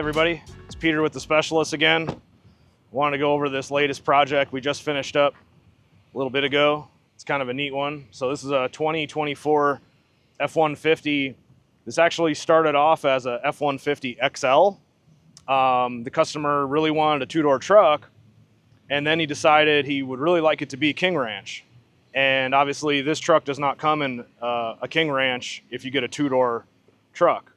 everybody, it's Peter with the Specialist again. Wanted to go over this latest project we just finished up a little bit ago. It's kind of a neat one. So this is a 2024 F150. This actually started off as a F150 XL. The customer really wanted a two-door truck, and then he decided he would really like it to be King Ranch. And obviously this truck does not come in a King Ranch if you get a two-door truck.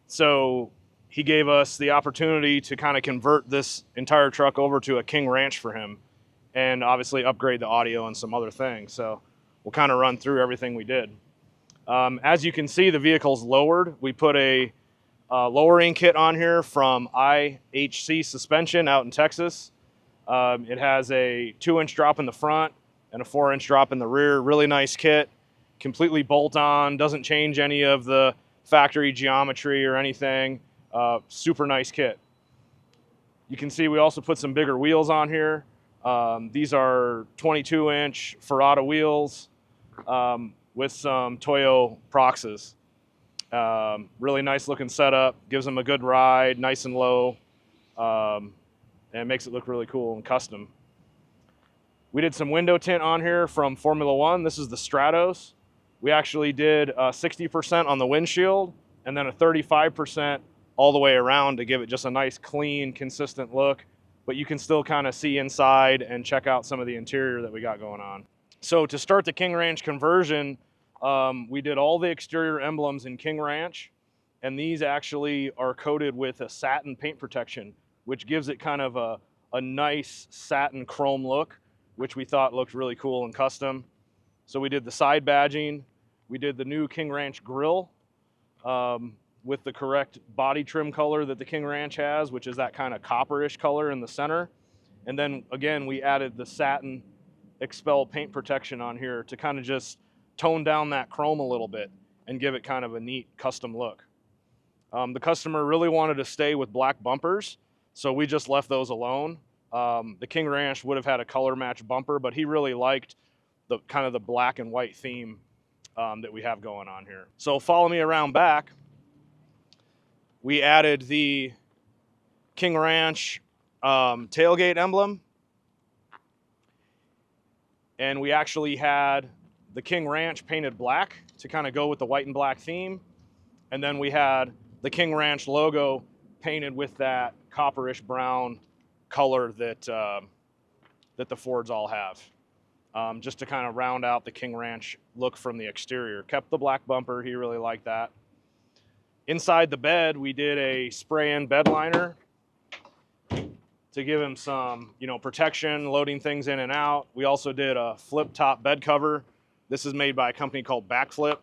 So he gave us the opportunity to kind of convert this entire truck over to a King Ranch for him, and obviously upgrade the audio and some other things. So we'll kind of run through everything we did. As you can see, the vehicle's lowered. We put a lowering kit on here from IHC Suspension out in Texas. It has a 2-inch drop in the front and a 4-inch drop in the rear. Really nice kit, completely bolt on, doesn't change any of the factory geometry or anything. Super nice kit. You can see we also put some bigger wheels on here. These are 22-inch Ferrada wheels with some Toyo Proxes. Really nice looking setup, gives them a good ride, nice and low, and makes it look really cool and custom. We did some window tint on here from Formula One. This is the Stratos. We actually did 60% on the windshield and then a 35% all the way around to give it just a nice, clean, consistent look. But you can still kind of see inside and check out some of the interior that we got going on. So to start the King Ranch conversion, we did all the exterior emblems in King Ranch, and these actually are coated with a satin paint protection, which gives it kind of a nice satin chrome look, which we thought looked really cool and custom. So we did the side badging. We did the new King Ranch grille with the correct body trim color that the King Ranch has, which is that kind of copperish color in the center. And then again, we added the satin expel paint protection on here to kind of just tone down that chrome a little bit and give it kind of a neat custom look. The customer really wanted to stay with black bumpers, so we just left those alone. The King Ranch would have had a color match bumper, but he really liked the kind of the black and white theme that we have going on here. So follow me around back. We added the King Ranch tailgate emblem, and we actually had the King Ranch painted black to kind of go with the white and black theme. And then we had the King Ranch logo painted with that copperish brown color that, that the Fords all have. Just to kind of round out the King Ranch look from the exterior. Kept the black bumper, he really liked that. Inside the bed, we did a Sprain-in Bed Liner to give him some, protection, loading things in and out. We also did a flip top bed cover. This is made by a company called BakFlip,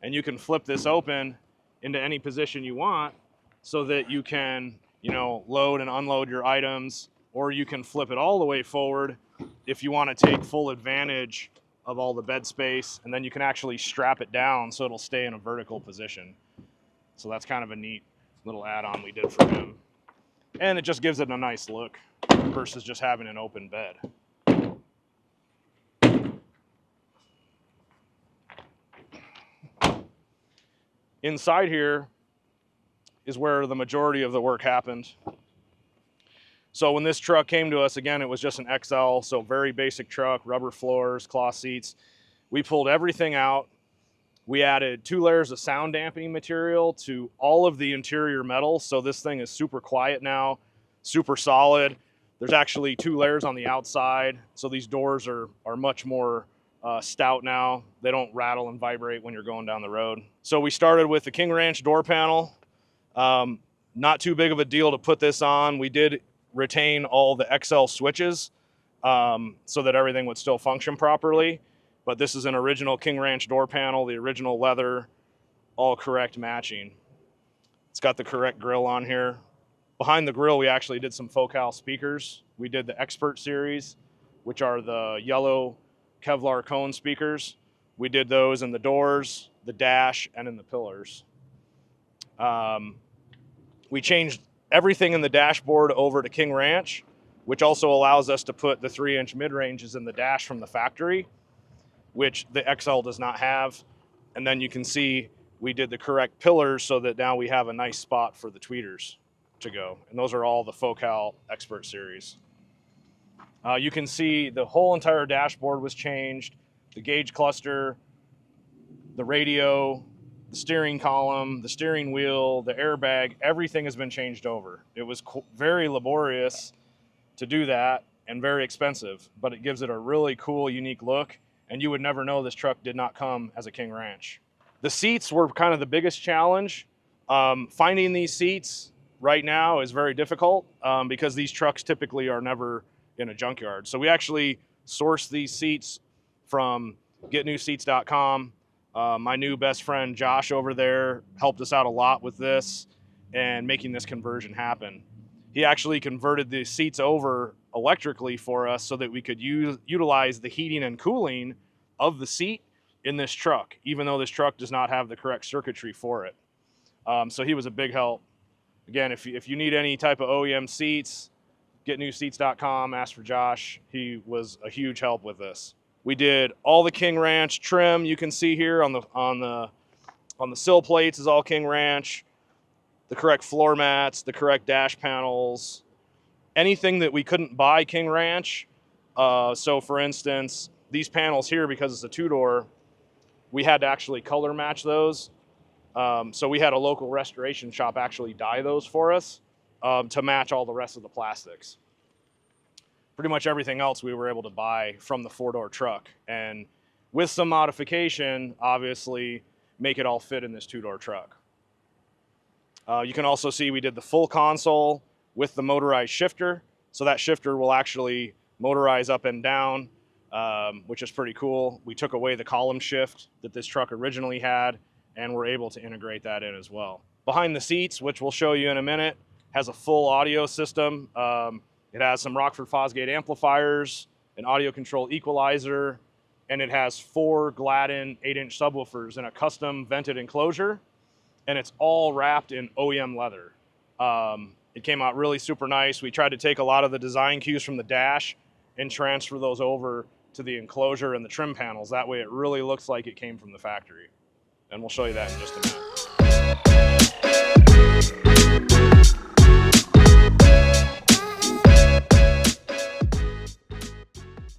and you can flip this open into any position you want so that you can, load and unload your items, or you can flip it all the way forward if you want to take full advantage of all the bed space, and then you can actually strap it down so it'll stay in a vertical position. So that's kind of a neat little add-on we did for him. And it just gives it a nice look versus just having an open bed. Inside here is where the majority of the work happened. So when this truck came to us, again, it was just an XL, so very basic truck, rubber floors, cloth seats. We pulled everything out. We added 2 layers of sound dampening material to all of the interior metal, so this thing is super quiet now, super solid. There's actually 2 layers on the outside, so these doors are much more stout now. They don't rattle and vibrate when you're going down the road. So we started with the King Ranch door panel. Not too big of a deal to put this on. We did retain all the XL switches so that everything would still function properly. But this is an original King Ranch door panel, the original leather, all correct matching. It's got the correct grill on here. Behind the grill, we actually did some Focal speakers. We did the Expert series, which are the yellow Kevlar cone speakers. We did those in the doors, the dash, and in the pillars. We changed everything in the dashboard over to King Ranch, which also allows us to put the 3-inch mid-ranges in the dash from the factory, which the XL does not have. And then you can see we did the correct pillars so that now we have a nice spot for the tweeters. to go. And those are all the Focal Expert Series. You can see the whole entire dashboard was changed, the gauge cluster, the radio, the steering column, the steering wheel, the airbag, everything has been changed over. It was very laborious to do that and very expensive, but it gives it a really cool, unique look, and you would never know this truck did not come as a King Ranch. The seats were kind of the biggest challenge. Finding these seats right now is very difficult because these trucks typically are never in a junkyard. So we actually sourced these seats from getnewseats.com. My new best friend Josh over there helped us out a lot with this and making this conversion happen. He actually converted the seats over electrically for us so that we could utilize the heating and cooling of the seat in this truck, even though this truck does not have the correct circuitry for it. So he was a big help. Again, if you need any type of OEM seats, getnewseats.com, ask for Josh. He was a huge help with this. We did all the King Ranch trim you can see here on the sill plates is all King Ranch. The correct floor mats, the correct dash panels, anything that we couldn't buy King Ranch. So for instance, these panels here, because it's a two-door, we had to actually color match those. So we had a local restoration shop actually dye those for us to match all the rest of the plastics. Pretty much everything else we were able to buy from the four-door truck, and with some modification, obviously, make it all fit in this two-door truck. You can also see we did the full console with the motorized shifter, so that shifter will actually motorize up and down, which is pretty cool. We took away the column shift that this truck originally had, and we're able to integrate that in as well. Behind the seats, which we'll show you in a minute, has a full audio system. It has some Rockford Fosgate amplifiers, an AudioControl equalizer, and it has 4 Gladen 8-inch subwoofers in a custom vented enclosure, and it's all wrapped in OEM leather. It came out really super nice. We tried to take a lot of the design cues from the dash and transfer those over to the enclosure and the trim panels. That way it really looks like it came from the factory. And we'll show you that in just a minute.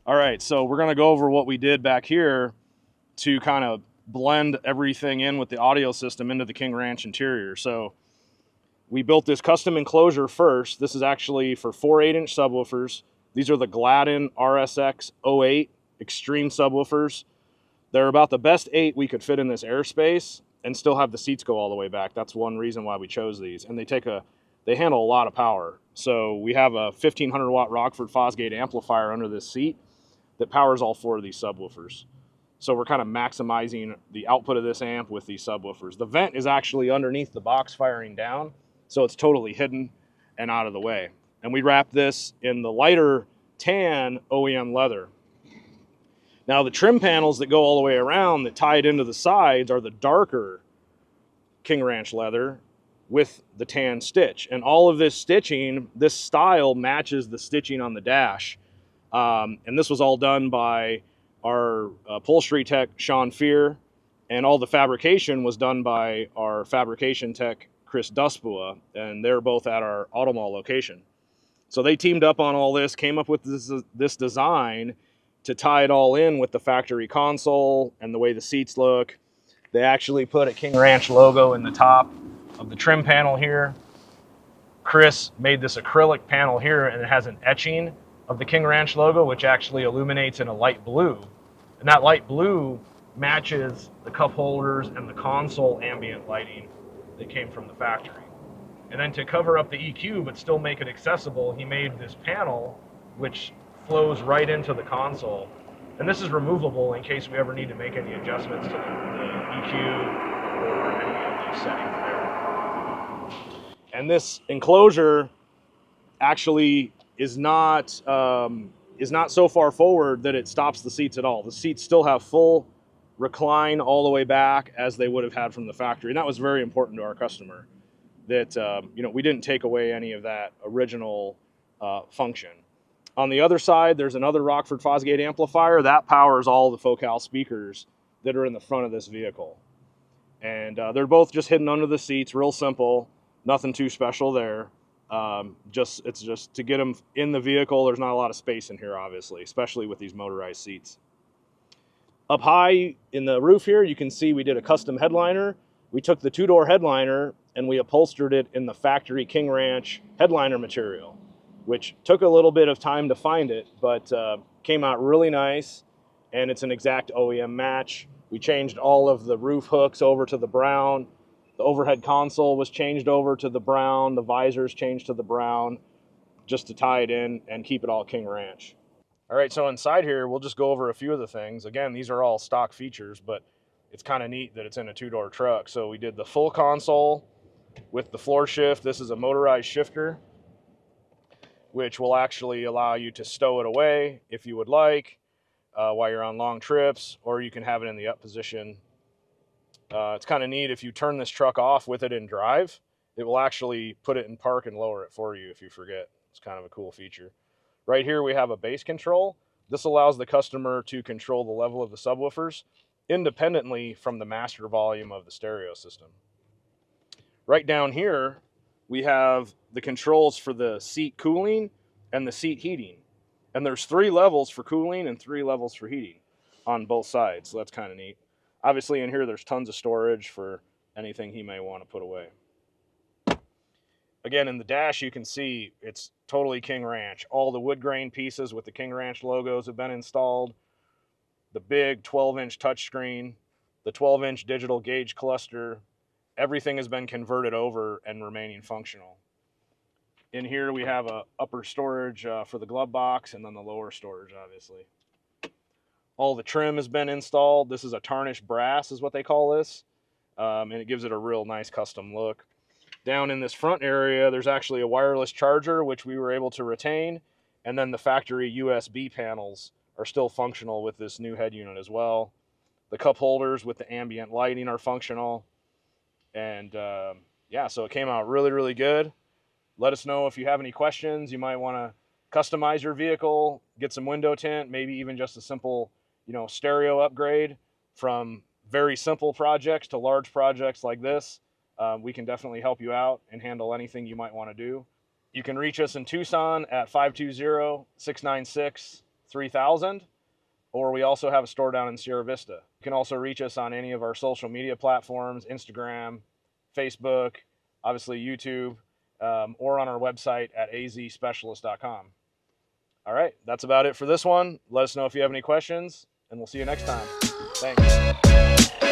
All right, so we're gonna go over what we did back here to kind of blend everything in with the audio system into the King Ranch interior. So we built this custom enclosure first. This is actually for 4 8-inch subwoofers. These are the Gladen RSX 08 Extreme subwoofers. They're about the best 8 we could fit in this airspace and still have the seats go all the way back. That's one reason why we chose these. And they handle a lot of power. So we have a 1500 watt Rockford Fosgate amplifier under this seat that powers all 4 of these subwoofers. So we're kind of maximizing the output of this amp with these subwoofers. The vent is actually underneath the box firing down, so it's totally hidden and out of the way. And we wrapped this in the lighter tan OEM leather. Now the trim panels that go all the way around that tie it into the sides are the darker King Ranch leather with the tan stitch. And all of this stitching, this style matches the stitching on the dash. And this was all done by our upholstery tech, Shaun Fear, and all the fabrication was done by our fabrication tech, Chris Duspiwa, and they're both at our Automall location. So they teamed up on all this, came up with this design to tie it all in with the factory console and the way the seats look. They actually put a King Ranch logo in the top of the trim panel here. Chris made this acrylic panel here, and it has an etching of the King Ranch logo, which actually illuminates in a light blue. And that light blue matches the cup holders and the console ambient lighting that came from the factory. And then to cover up the EQ but still make it accessible, he made this panel which flows right into the console. And this is removable in case we ever need to make any adjustments to the EQ or any of these settings there. And this enclosure actually is not so far forward that it stops the seats at all. The seats still have full recline all the way back as they would have had from the factory. And that was very important to our customer, that we didn't take away any of that original function. On the other side, there's another Rockford Fosgate amplifier that powers all the Focal speakers that are in the front of this vehicle. And they're both just hidden under the seats, real simple, nothing too special there. It's just to get them in the vehicle. There's not a lot of space in here, obviously, especially with these motorized seats. Up high in the roof here, you can see we did a custom headliner. We took the two-door headliner and we upholstered it in the factory King Ranch headliner material, which took a little bit of time to find it, but came out really nice, and it's an exact OEM match. We changed all of the roof hooks over to the brown. The overhead console was changed over to the brown. The visors changed to the brown, just to tie it in and keep it all King Ranch. All right, so inside here, we'll just go over a few of the things. Again, these are all stock features, but it's kind of neat that it's in a two-door truck. So we did the full console with the floor shift. This is a motorized shifter, which will actually allow you to stow it away if you would like while you're on long trips, or you can have it in the up position. It's kind of neat. If you turn this truck off with it in drive, it will actually put it in park and lower it for you if you forget. It's kind of a cool feature. Right here we have a bass control. This allows the customer to control the level of the subwoofers independently from the master volume of the stereo system. Right down here we have the controls for the seat cooling and the seat heating. And there's 3 levels for cooling and 3 levels for heating on both sides, so that's kind of neat. Obviously in here there's tons of storage for anything he may want to put away. Again, in the dash, you can see it's totally King Ranch. All the wood grain pieces with the King Ranch logos have been installed. The big 12-inch touchscreen, the 12-inch digital gauge cluster, everything has been converted over and remaining functional. In here, we have a upper storage for the glove box, and then the lower storage, obviously. All the trim has been installed. This is a tarnished brass, is what they call this, and it gives it a real nice custom look. Down in this front area, there's actually a wireless charger, which we were able to retain, and then the factory USB panels are still functional with this new head unit as well. The cup holders with the ambient lighting are functional, and yeah, so it came out really, really good. Let us know if you have any questions. You might want to customize your vehicle, get some window tint, maybe even just a simple, stereo upgrade. From very simple projects to large projects like this. We can definitely help you out and handle anything you might want to do. You can reach us in Tucson at 520-696-3000, or we also have a store down in Sierra Vista. You can also reach us on any of our social media platforms, Instagram, Facebook, obviously YouTube, or on our website at azspecialist.com. All right, that's about it for this one. Let us know if you have any questions, and we'll see you next time. Thanks.